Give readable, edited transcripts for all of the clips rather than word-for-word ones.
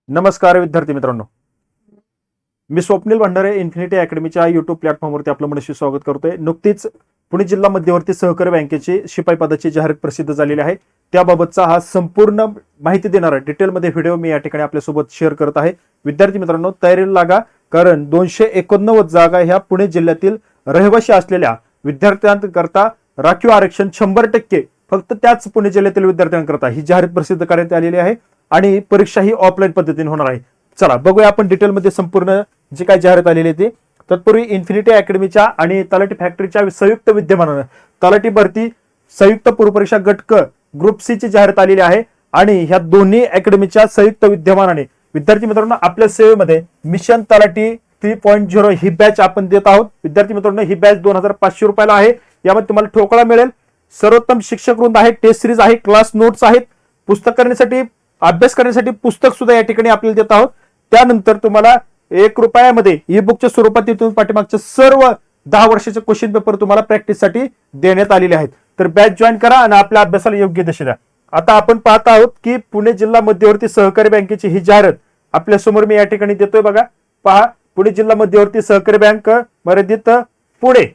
नमस्कार विद्यार्थी मित्रांनो, मी स्वप्नील भंडारे इन्फिनिटी अकॅडमीच्या युट्यूब प्लॅटफॉर्मवरती आपलं मनस्वी स्वागत करतोय। नुकतीच पुणे जिल्हा मध्यवर्ती सहकारी बँकेची शिपाई पदाची जाहिरात प्रसिद्ध झालेली आहे। त्याबाबतचा हा संपूर्ण माहिती देणारा डिटेलमध्ये व्हिडिओ मी या ठिकाणी आपल्यासोबत शेअर करत आहे। विद्यार्थी मित्रांनो, तयारीला लागा, कारण 289 जागा ह्या पुणे जिल्ह्यातील रहिवासी असलेल्या विद्यार्थ्यांकरता राखीव आरक्षण 100% फक्त त्याच पुणे जिल्ह्यातील विद्यार्थ्यांकरता ही जाहिरात प्रसिद्ध करण्यात आलेली आहे आणि परीक्षा ही ऑफलाईन पद्धतीने होणार आहे। चला बघूया आपण डिटेलमध्ये संपूर्ण जे काय जाहिरात आलेली आहे ते। तत्पूर्वी इन्फिनिटी अकॅडमीच्या आणि तलाठी फॅक्टरीच्या संयुक्त विद्यमानाने तलाठी भरती संयुक्त पूर्वपरीक्षा गट क ग्रुप सी ची जाहिरात आलेली आहे आणि ह्या दोन्ही अकॅडमीच्या संयुक्त विद्यमानाने विद्यार्थी मित्रांनो आपल्या सेवेमध्ये मिशन तलाठी 3.0 ही बॅच आपण देत आहोत। विद्यार्थी मित्रांनो, ही बॅच 2500 रुपयाला आहे। यामध्ये तुम्हाला ठोकळा मिळेल, सर्वोत्तम शिक्षक वृंद आहे, टेस्ट सिरीज आहे, क्लास नोट्स आहेत, पुस्तक करण्यासाठी अभ्यास करण्यासाठी पुस्तक सुद्धा या ठिकाणी आपल्याला देत आहोत। त्यानंतर तुम्हाला 1 रुपयामध्ये ई बुकच्या स्वरूपात इथून पाठीमागचे सर्व 10 वर्षाचे क्वेश्चन पेपर तुम्हाला प्रॅक्टिससाठी देण्यात आलेले आहेत। तर बॅच जॉईन करा आणि आपल्या अभ्यासाला योग्य दिशा द्या। आता आपण पाहत आहोत की पुणे जिल्हा मध्यवर्ती सहकारी बँकेची ही जाहिरात आपल्या समोर मी या ठिकाणी देतोय। बघा, पहा, पुणे जिल्हा मध्यवर्ती सहकारी बँक मर्यादित पुणे।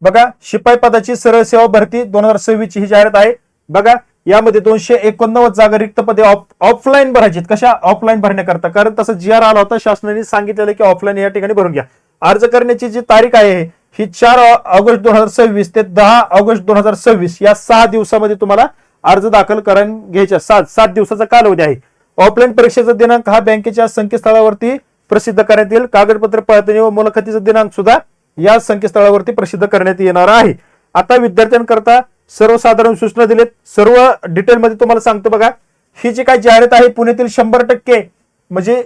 बघा, शिपाई पदाची सरळ सेवा भरती 2026 ची ही जाहिरात आहे। बघा, यामध्ये 289 जागा रिक्त पदे ऑफलाईन भरायची। कशा ऑफलाईन भरण्याकरता? कारण तसं GR आला होता, शासनाने सांगितलेलं की ऑफलाईन या ठिकाणी भरून घ्या। अर्ज करण्याची जी तारीख आहे ही 4 ऑगस्ट 2026 ते 10 ऑगस्ट 2026 या 6 दिवसामध्ये तुम्हाला अर्ज दाखल करून घ्यायचा। 7 दिवसाचा कालावधी आहे। ऑफलाईन परीक्षेचा दिनांक हा बँकेच्या संकेतस्थळावरती प्रसिद्ध करण्यात येईल। कागदपत्र पडताळणी व मुलाखतीचा दिनांक सुद्धा या संकेतस्थळावरती प्रसिद्ध करण्यात येणार आहे। आता विद्यार्थ्यांकरता सर्वसाधारण सूचना दिलेत, सर्व डिटेलमध्ये तुम्हाला सांगतो। बघा, ही जी काय जाहिरात आहे पुण्यातील 100% म्हणजे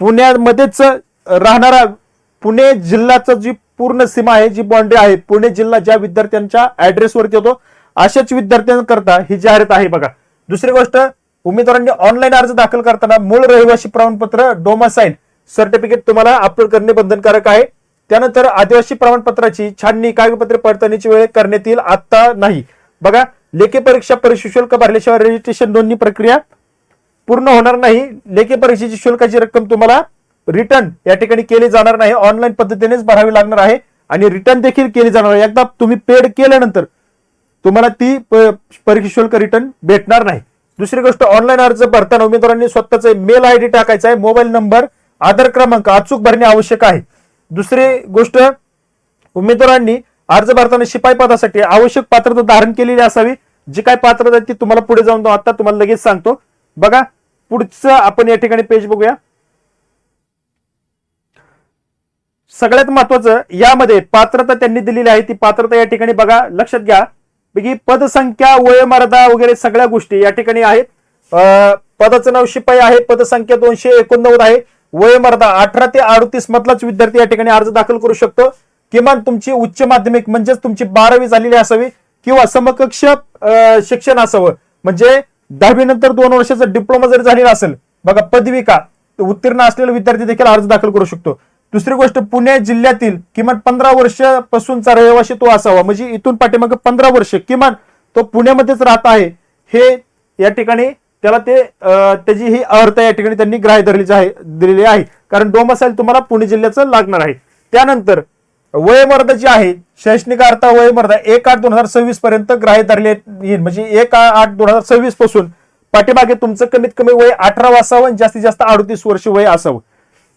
पुण्यामध्येच राहणारा पुणे जिल्ह्याचा जी पूर्ण सीमा आहे, जी बाउंड्री आहे, पुणे जिल्हा ज्या विद्यार्थ्यांच्या ऍड्रेसवरती होतो अशाच विद्यार्थ्यांकरता ही जाहिरात आहे। बघा, दुसरी गोष्ट, उमेदवारांनी ऑनलाईन अर्ज दाखल करताना मूळ रहिवासी प्रमाणपत्र डोमासाईल सर्टिफिकेट तुम्हाला अपलोड करणे बंधनकारक आहे। त्यानंतर आदिवासी प्रमाणपत्राची छाननी कागदपत्रे पडताळणीची वेळ करण्यात येईल, आता नाही। बघा, लेखी परीक्षा परीक्षा शुल्क भरल्याशिवाय रजिस्ट्रेशन नोंदणी प्रक्रिया पूर्ण होणार नाही। लेखी परीक्षेची शुल्काची रक्कम तुम्हाला रिटर्न या ठिकाणी केली जाणार नाही, ऑनलाईन पद्धतीनेच भरावी लागणार आहे आणि रिटर्न देखील केली जाणार आहे। एकदा तुम्ही पेड केल्यानंतर तुम्हाला ती परीक्षा शुल्क रिटर्न भेटणार नाही। दुसरी गोष्ट, ऑनलाईन अर्ज भरताना उमेदवारांनी स्वतःचा मेल ID टाकायचा आहे, मोबाईल नंबर, आधार क्रमांक अचूक भरणे आवश्यक आहे। दुसरी गोष्ट, उमेदवारांनी अर्ज भरताना शिपाई पदासाठी आवश्यक पात्रता धारण केलेली असावी। जी काय पात्रता ती तुम्हाला पुढे जाऊन आता तुम्हाला लगेच सांगतो। बघा, पुढचं आपण या ठिकाणी पेज बघूया। सगळ्यात महत्वाचं, यामध्ये पात्रता त्यांनी दिलेली आहे, ती पात्रता या ठिकाणी बघा, लक्षात घ्या की पदसंख्या, वयोमर्यादा वगैरे सगळ्या गोष्टी या ठिकाणी आहेत। पदाचं नाव शिपाई आहे, पदसंख्या 289 आहे, वयोमर्यादा 18 ते 38 मधलाच विद्यार्थी या ठिकाणी अर्ज दाखल करू शकतो। किमान तुमची उच्च माध्यमिक म्हणजेच तुमची 12वी झालेली असावी किंवा समकक्ष शिक्षण असावं, म्हणजे 10वी नंतर 2 वर्षाचा डिप्लोमा जरी झालेला असेल, बघा, पदविका उत्तीर्ण असलेला विद्यार्थी देखील अर्ज दाखल करू शकतो। दुसरी गोष्ट, पुणे जिल्ह्यातील किमान 15 वर्षापासूनचा रहिवासी तो असावा, म्हणजे इथून पाठीमागे 15 वर्ष किमान तो पुण्यामध्येच राहत आहे, हे या ठिकाणी त्याला त्याची ही अर्थ या ठिकाणी त्यांनी ग्राह्य दिलेली आहे, कारण डोमासाईल तुम्हाला पुणे जिल्ह्याचं लागणार आहे। त्यानंतर वयोमर्यादा जी आहे, शैक्षणिक अर्थ वयोमर्यादा 1/8/2026 पर्यंत ग्राह्य धरले येईल, म्हणजे 1/8/2026 पासून पाठीमागे तुमचं कमीत कमी वय 18 असावं आणि जास्तीत जास्त 38 वर्ष वय असावं।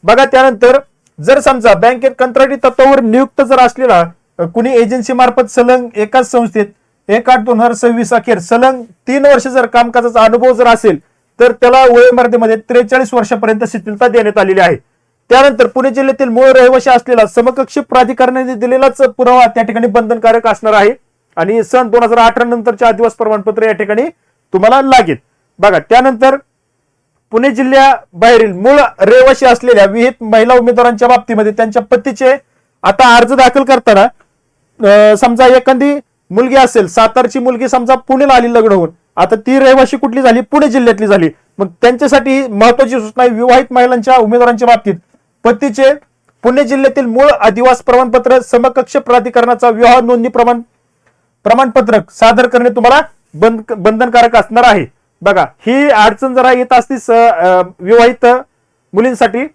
बघा, त्यानंतर जर समजा बँकेत कंत्राटी तत्वावर नियुक्त जर असलेला कुणी एजन्सी मार्फत सलग एकाच संस्थेत 1/8/2026 अखेर सलग 3 वर्ष जर कामकाजाचा अनुभव जर असेल तर त्याला वयोमर्यादेमध्ये 43 वर्षापर्यंत शिथिलता देण्यात आलेली आहे। त्यानंतर पुणे जिल्ह्यातील मूळ रहिवासी असलेला समकक्ष प्राधिकरणाने दिलेलाच पुरावा त्या ठिकाणी बंधनकारक असणार आहे आणि सन 2018 नंतरचे आदिवासी प्रमाणपत्र या ठिकाणी तुम्हाला लागेल। बघा, त्यानंतर पुणे जिल्ह्याबाहेरील मूळ रहिवासी असलेल्या विहित महिला उमेदवारांच्या बाबतीमध्ये त्यांच्या पतीचे आता अर्ज दाखल करताना समजा एखादी मुलगी असेल, सातारची मुलगी समजा पुण्याला आली लग्न होऊन, आता ती रहिवासी कुठली झाली? पुणे जिल्ह्यातली झाली। मग त्यांच्यासाठी महत्वाची सूचना आहे, विवाहित महिलांच्या उमेदवारांच्या बाबतीत पतीचे पुणे जिल्ह्यातील मूळ आदिवासी प्रमाणपत्र समकक्ष प्राधिकरणाचा विवाह नोंदणी प्रमाणपत्र सादर करणे तुम्हाला बंधनकारक असणार आहे। बघा ही अडचण जरा येत असती विवाहित मुलींसाठी,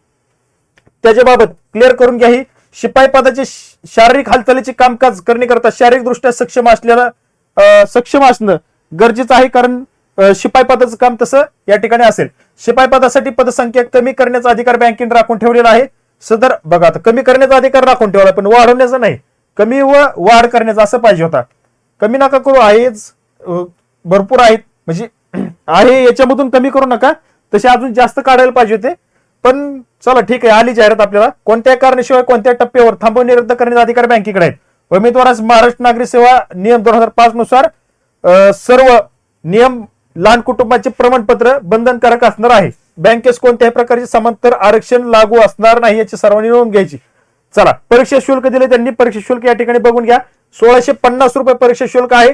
त्याच्याबाबत क्लिअर करून घ्या. ही शिपाई पदाचे शारीरिक हालचालीचे कामकाज करण्याकरता शारीरिकदृष्ट्या सक्षम असणं गरजेचं आहे, कारण शिपाई पदाचं काम तसं या ठिकाणी असेल. शिपाई पदासाठी पदसंख्या कमी करण्याचा अधिकार बँकेने राखून ठेवलेला आहे. सदर बघा आता कमी करण्याचा अधिकार राखून ठेवला, पण वाढवण्याचा नाही, कमी व वाढ करण्याचा असं पाहिजे होता. कमी नका करू, आहेच भरपूर आहेत, म्हणजे आहे याच्यामधून कमी करू नका, तसे अजून जास्त काढायला पाहिजे होते. पण चला ठीक आहे, आली जाहिरात आपल्याला. कोणत्या कारणाशिवाय कोणत्या टप्प्यावर थांबवणे रद्द करण्याचा अधिकार बँकेकडे आहेत. उमेदवारास महाराष्ट्र नागरिक सेवा नियम 2005 नुसार सर्व नियम लहान कुटुंबाचे प्रमाणपत्र बंधनकारक असणार आहे. बँकेस कोणत्याही प्रकारचे समांतर आरक्षण लागू असणार नाही याची सर्वांनी नोंद घ्यायची. चला, परीक्षा शुल्क दिले त्यांनी. परीक्षा शुल्क या ठिकाणी बघून घ्या. 1650 रुपये परीक्षा शुल्क आहे,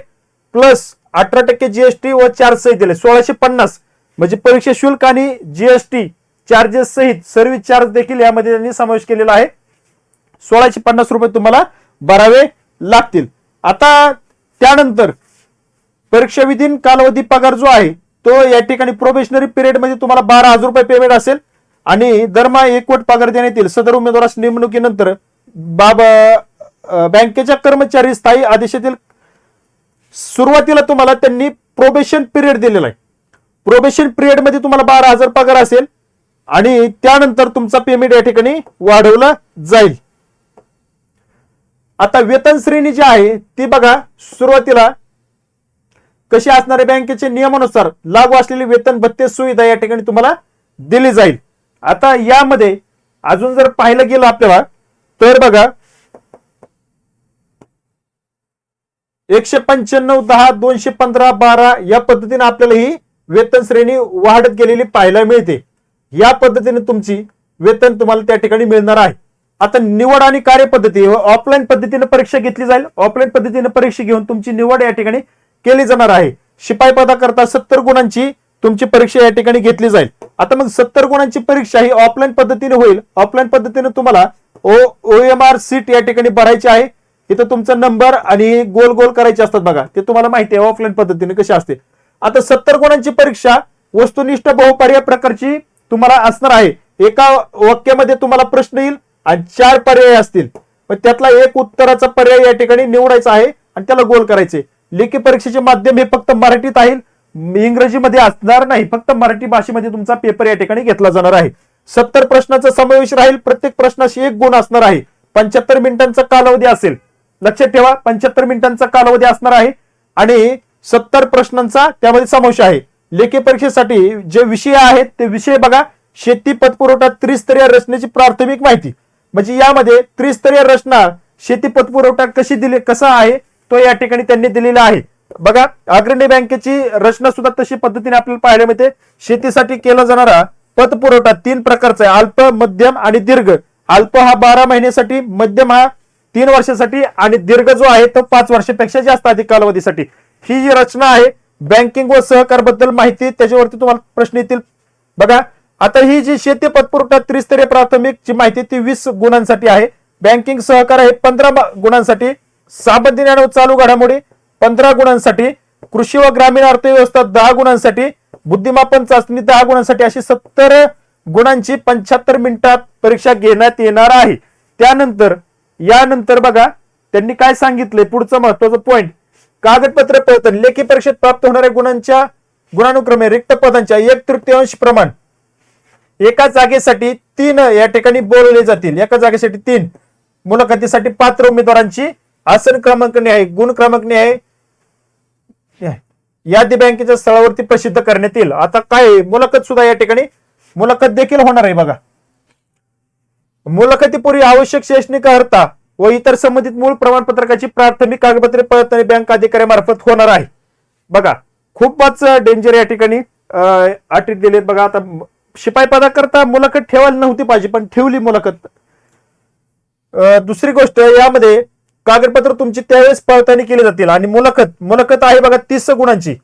प्लस 18% जीएसटी व चार्ज सहित दिले. 1650 म्हणजे परीक्षा शुल्क आणि जीएसटी चार्जेस सहित सर्व्हिस चार्ज देखील यामध्ये त्यांनी समावेश केलेला आहे. 1650 रुपये तुम्हाला भरावे लागतील. आता त्यानंतर परीक्षा विधीन कालावधी पगार जो आहे तो या ठिकाणी प्रोबेशनरी पिरियड मध्ये तुम्हाला 12,000 रुपये पेमेंट असेल आणि दरमहा एकवट पगार देण्यात येईल. सदर उमेदवारास नेमणुकीनंतर बँकेच्या कर्मचारी स्थायी आदेशातील सुरुवातीला तुम्हाला त्यांनी प्रोबेशन पिरियड दिलेला आहे. प्रोबेशन पिरियड मध्ये तुम्हाला 12,000 पगार असेल आणि त्यानंतर तुमचा पेमेंट या ठिकाणी वाढवला जाईल. आता वेतन श्रेणी जी आहे ती बघा, सुरुवातीला कशी असणार आहे, बँकेच्या नियमानुसार लागू असलेली वेतन भत्ते सुविधा या ठिकाणी तुम्हाला दिली जाईल. आता यामध्ये अजून जर पाहिलं गेलं आपल्याला तर बघा 195, 10, 215, 12 या पद्धतीने आपल्याला ही वेतन श्रेणी वाढत गेलेली पाहायला मिळते. या पद्धतीने तुमची वेतन तुम्हाला त्या ठिकाणी मिळणार आहे. आता निवड आणि कार्यपद्धती ऑफलाईन पद्धतीने परीक्षा घेतली जाईल. ऑफलाईन पद्धतीने परीक्षा घेऊन तुमची निवड या ठिकाणी केली जाणार आहे. शिपाई पदाकरता 70 गुणांची तुमची परीक्षा या ठिकाणी घेतली जाईल. आता मग 70 गुणांची परीक्षा ही ऑफलाईन पद्धतीने होईल. ऑफलाईन पद्धतीने तुम्हाला OMR सीट या ठिकाणी भरायची आहे. इथं तुमचा नंबर आणि गोल गोल करायचे असतात बघा, ते तुम्हाला माहिती आहे ऑफलाईन पद्धतीने कशी असते. आता 70 गुणांची परीक्षा वस्तुनिष्ठ बहुपर्याय प्रकारची तुम्हाला असणार आहे. एका वाक्यामध्ये तुम्हाला प्रश्न येईल आणि 4 पर्याय असतील, पण त्यातला एक उत्तराचा पर्याय या ठिकाणी निवडायचा आहे आणि त्याला गोल करायचे. लेखी परीक्षेचे माध्यम हे फक्त मराठीत आहे, इंग्रजीमध्ये असणार नाही. फक्त मराठी भाषेमध्ये तुमचा पेपर या ठिकाणी घेतला जाणार आहे. 70 प्रश्नाचा समावेश राहील. प्रत्येक प्रश्नाशी 1 गुण असणार आहे. 75 मिनिटांचा कालावधी असेल. लक्षात ठेवा, 75 मिनिटांचा कालावधी असणार आहे आणि 70 प्रश्नांचा त्यामध्ये समावेश आहे. लेखी परीक्षेसाठी जे विषय आहेत ते विषय बघा, शेती पतपुरवठा त्रिस्तरीय रचनेची प्राथमिक माहिती, म्हणजे यामध्ये त्रिस्तरीय रचना शेती पतपुरवठा कसा आहे तो या ठिकाणी त्यांनी दिलेला आहे. बघा, अग्रणी बँकेची रचना सुद्धा तशी पद्धतीने आपल्याला पाहायला मिळते. शेतीसाठी केला जाणारा पतपुरवठा 3 प्रकारचा आहे, अल्प, मध्यम आणि दीर्घ. अल्प हा 12 महिन्यासाठी, मध्यम हा 3 वर्षासाठी आणि दीर्घ जो आहे तो 5 वर्षापेक्षा जास्त अधिक कालावधीसाठी. ही जी रचना आहे बँकिंग व सहकार बद्दल माहिती, त्याच्यावरती तुम्हाला प्रश्न येतील. बघा, आता ही जी शेती पतपुरवठा त्रिस्तरीय प्राथमिक ची माहिती ती 20 गुणांसाठी आहे. बँकिंग सहकार आहे 15 गुणांसाठी. साबंदी आणि चालू घडामोडी 15 गुणांसाठी. कृषी व ग्रामीण अर्थव्यवस्था 10 गुणांसाठी. बुद्धिमापन चाचणी 10 गुणांसाठी. अशी 70 गुणांची 75 मिनिटात परीक्षा घेण्यात येणार आहे. यानंतर बघा त्यांनी काय सांगितले, पुढचं महत्वाचं पॉइंट, कागदपत्र पडताळणी. लेखी परीक्षेत प्राप्त होणाऱ्या गुणानुक्रमे रिक्त पदांच्या 1/3 प्रमाण एका जागेसाठी 3 या ठिकाणी बोलवले जातील. एका जागेसाठी 3. मुलाखतीसाठी पात्र उमेदवारांची आसन क्रमांक आहे, गुण क्रमांक आहे, यादी बँकेच्या स्थळावरती प्रसिद्ध करण्यात येईल. आता काय, मुलाखत सुद्धा या ठिकाणी मुलाखत देखील होणार आहे. बघा, मुलाखतीपूर्वी आवश्यक शैक्षणिक अर्हता व इतर संबंधित मूळ प्रमाणपत्रकाची प्राथमिक कागदपत्रे पडताळणी बँक अधिकाऱ्यामार्फत होणार आहे. बघा, खूपच डेंजर या ठिकाणी अटी दिलेत. बघा, आता शिपाई पदाकरता मुलाखत ठेवायला नव्हती पाहिजे, पण ठेवली मुलाखत. दुसरी गोष्ट, यामध्ये कागदपत्र तुमची त्यावेळेस पडताळणी केली जातील. आणि मुलाखत आहे बघा 30 गुणांची.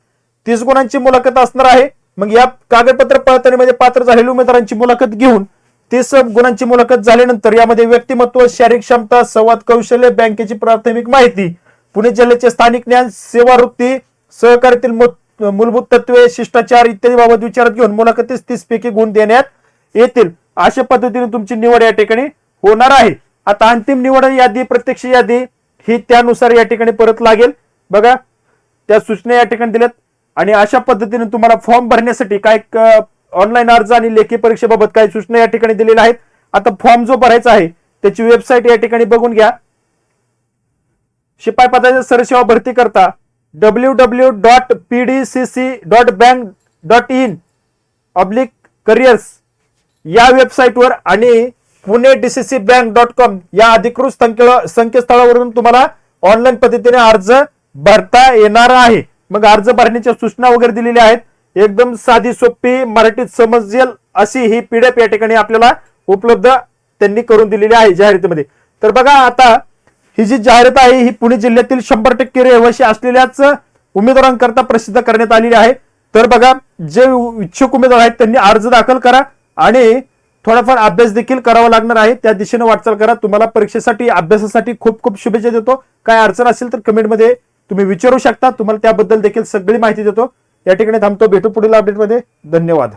30 गुणांची मुलाखत असणार आहे. मग या कागदपत्र पडताळणीमध्ये पात्र झालेल्या उमेदवारांची मुलाखत घेऊन 30 गुणांची मुलाखत झाल्यानंतर यामध्ये व्यक्तिमत्व, शारीरिक क्षमता, संवाद कौशल्य, बँकेची प्राथमिक माहिती, पुणे जिल्ह्याचे स्थानिक ज्ञान, सेवा वृत्ती, सहकार्यातील मूलभूत तत्वे, शिष्टाचार इत्यादी बाबत विचारात घेऊन मुलाखतीस 30 पैकी गुण देण्यात येतील. अशा पद्धतीने तुमची निवड या ठिकाणी होणार आहे. आता अंतिम निवड यादी, प्रत्यक्ष यादी ही त्यानुसार या ठिकाणी परत लागेल. बघा त्या सूचना या ठिकाणी दिल्यात. आणि अशा पद्धतीने तुम्हाला फॉर्म भरण्यासाठी काय ऑनलाईन अर्ज आणि लेखी परीक्षेबाबत काही सूचना या ठिकाणी दिलेल्या आहेत. आता फॉर्म जो भरायचा आहे त्याची वेबसाईट या ठिकाणी बघून घ्या. शिपाई पदाच्या सरसेवा भरती करता www.pdcc.bank.in/careers या वेबसाईटवर आणि punedccbank.com या अधिकृत संकेतस्थळावरून तुम्हाला ऑनलाईन पद्धतीने अर्ज भरता येणार आहे. मग अर्ज भरण्याच्या सूचना वगैरे दिलेल्या आहेत. एकदम साधी सोपी मराठीत समजेल अशी ही पीडीएफ या ठिकाणी आपल्याला उपलब्ध त्यांनी करून दिलेली आहे जाहिरातीमध्ये. तर बघा आता ही जी जाहिरात आहे ही पुणे जिल्ह्यातील 100% रहिवासी असलेल्याच उमेदवारांकरता प्रसिद्ध करण्यात आलेली आहे. तर बघा जे इच्छुक उमेदवार आहेत त्यांनी अर्ज दाखल करा आणि थोडाफार अभ्यास देखील करावा लागणार आहे. त्या दिशेने वाटचाल करा. तुम्हाला परीक्षेसाठी अभ्यासासाठी खूप खूप शुभेच्छा देतो. काय अडचण असेल तर कमेंटमध्ये तुम्ही विचारू शकता. तुम्हाला त्याबद्दल देखील सगळी माहिती देतो. या ठिकाणी थांबतो. भेटू पुढील अपडेटमध्ये. धन्यवाद.